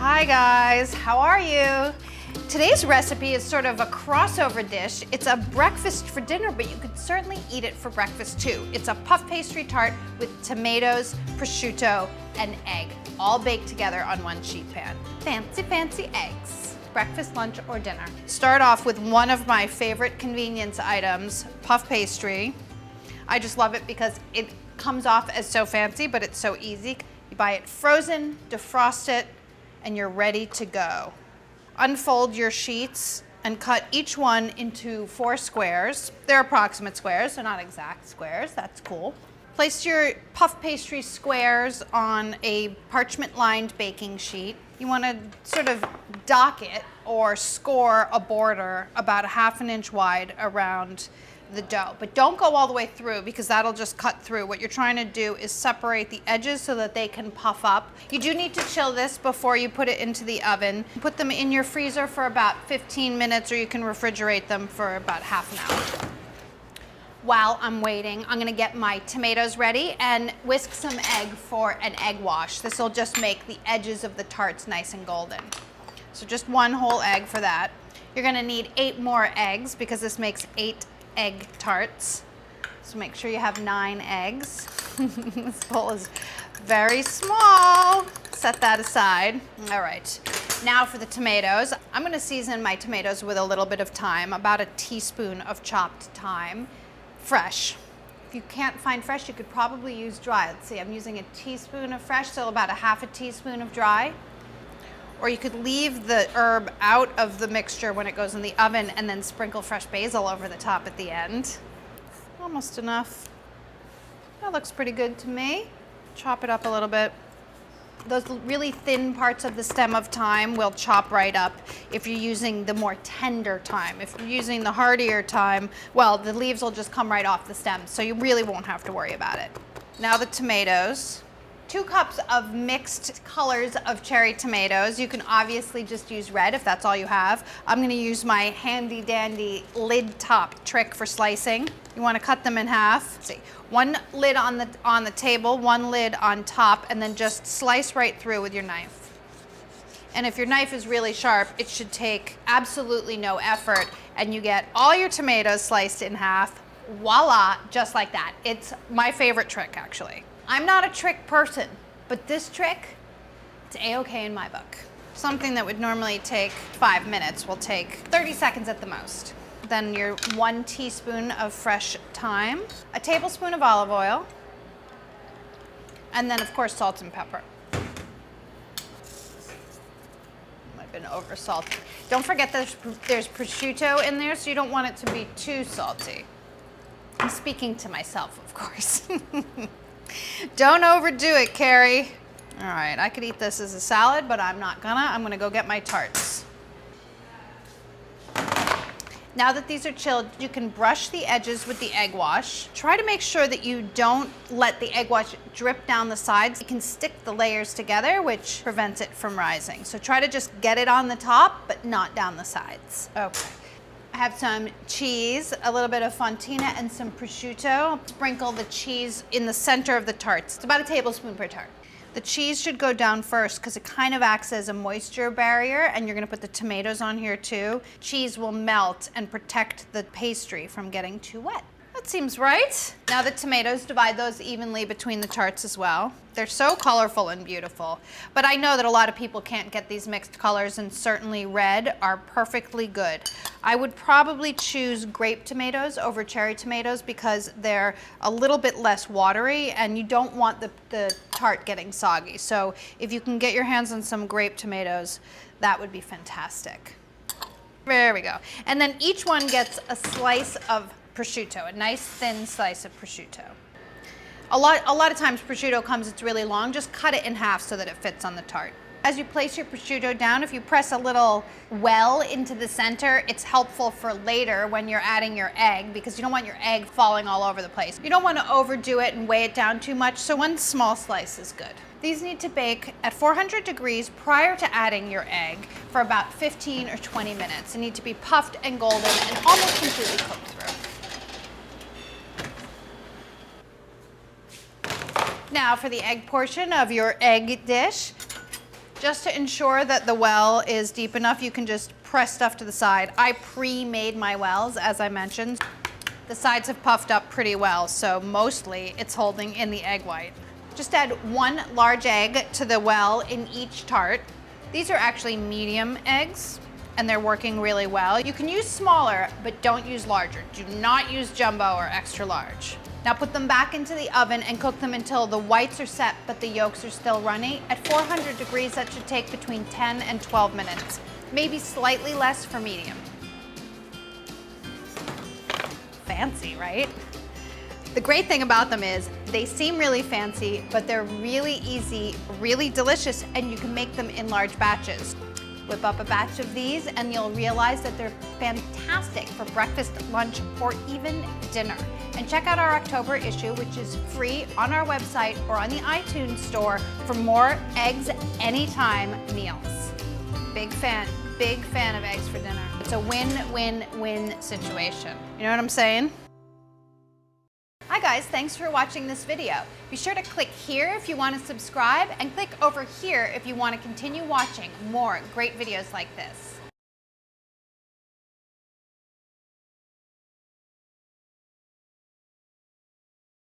Hi guys, how are you? Today's recipe is sort of a crossover dish. It's a breakfast for dinner, but you could certainly eat it for breakfast too. It's a puff pastry tart with tomatoes, prosciutto, and egg, all baked together on one sheet pan. Fancy, fancy eggs. Breakfast, lunch, or dinner. Start off with one of my favorite convenience items, puff pastry. I just love it because it comes off as so fancy, but it's so easy. You buy it frozen, defrost it, and you're ready to go. Unfold your sheets and cut each one into 4 squares. They're approximate squares, they're not exact squares, that's cool. Place your puff pastry squares on a parchment-lined baking sheet. You want to sort of dock it or score a border about 1/2 inch wide around the dough, but don't go all the way through because that'll just cut through. What you're trying to do is separate the edges so that they can puff up. You do need to chill this before you put it into the oven. Put them in your freezer for about 15 minutes, or you can refrigerate them for about half an hour. While I'm waiting, I'm gonna get my tomatoes ready and whisk some egg for an egg wash. This will just make the edges of the tarts nice and golden. So just 1 whole egg for that. You're gonna need 8 more eggs because this makes 8 egg tarts. So make sure you have 9 eggs. This bowl is very small. Set that aside. All right, now for the tomatoes. I'm gonna season my tomatoes with a little bit of thyme, about a teaspoon of chopped thyme, fresh. If you can't find fresh, you could probably use dry. Let's see, I'm using a teaspoon of fresh, so about a 1/2 teaspoon of dry. Or you could leave the herb out of the mixture when it goes in the oven and then sprinkle fresh basil over the top at the end. Almost enough. That looks pretty good to me. Chop it up a little bit. Those really thin parts of the stem of thyme will chop right up if you're using the more tender thyme. If you're using the hardier thyme, well, the leaves will just come right off the stem, so you really won't have to worry about it. Now the tomatoes. 2 cups of mixed colors of cherry tomatoes. You can obviously just use red if that's all you have. I'm gonna use my handy dandy lid top trick for slicing. You wanna cut them in half. Let's see, 1 lid on the table, 1 lid on top, and then just slice right through with your knife. And if your knife is really sharp, it should take absolutely no effort, and you get all your tomatoes sliced in half. Voila, just like that. It's my favorite trick, actually. I'm not a trick person, but this trick, it's a-okay in my book. Something that would normally take 5 minutes will take 30 seconds at the most. Then your 1 teaspoon of fresh thyme, a tablespoon of olive oil, and then of course salt and pepper. Might have been over salty. Don't forget there's prosciutto in there, so you don't want it to be too salty. I'm speaking to myself, of course. Don't overdo it, Carey. All right, I could eat this as a salad, but I'm not gonna. I'm gonna go get my tarts. Now that these are chilled, you can brush the edges with the egg wash. Try to make sure that you don't let the egg wash drip down the sides. You can stick the layers together, which prevents it from rising. So try to just get it on the top, but not down the sides. Okay. I have some cheese, a little bit of fontina, and some prosciutto. Sprinkle the cheese in the center of the tarts. It's about a tablespoon per tart. The cheese should go down first because it kind of acts as a moisture barrier, and you're gonna put the tomatoes on here too. Cheese will melt and protect the pastry from getting too wet. That seems right. Now the tomatoes, divide those evenly between the tarts as well. They're so colorful and beautiful, but I know that a lot of people can't get these mixed colors, and certainly red are perfectly good. I would probably choose grape tomatoes over cherry tomatoes because they're a little bit less watery and you don't want the tart getting soggy. So if you can get your hands on some grape tomatoes, that would be fantastic. There we go. And then each one gets a slice of prosciutto, a nice thin slice of prosciutto. A lot of times prosciutto comes, it's really long, just cut it in half so that it fits on the tart. As you place your prosciutto down, if you press a little well into the center, it's helpful for later when you're adding your egg, because you don't want your egg falling all over the place. You don't want to overdo it and weigh it down too much, so 1 small slice is good. These need to bake at 400 degrees prior to adding your egg for about 15 or 20 minutes. They need to be puffed and golden and almost completely cooked through. Now for the egg portion of your egg dish, Just to ensure that the well is deep enough, you can just press stuff to the side. I pre-made my wells, as I mentioned. The sides have puffed up pretty well, so mostly it's holding in the egg white. Just add 1 large egg to the well in each tart. These are actually medium eggs, and they're working really well. You can use smaller, but don't use larger. Do not use jumbo or extra large. Now put them back into the oven and cook them until the whites are set, but the yolks are still runny. At 400 degrees, that should take between 10 and 12 minutes. Maybe slightly less for medium. Fancy, right? The great thing about them is they seem really fancy, but they're really easy, really delicious, and you can make them in large batches. Whip up a batch of these and you'll realize that they're fantastic for breakfast, lunch, or even dinner. And check out our October issue, which is free on our website or on the iTunes store for more eggs anytime meals. Big fan of eggs for dinner. It's a win-win-win situation. You know what I'm saying? Hi guys, thanks for watching this video. Be sure to click here if you want to subscribe and click over here if you want to continue watching more great videos like this.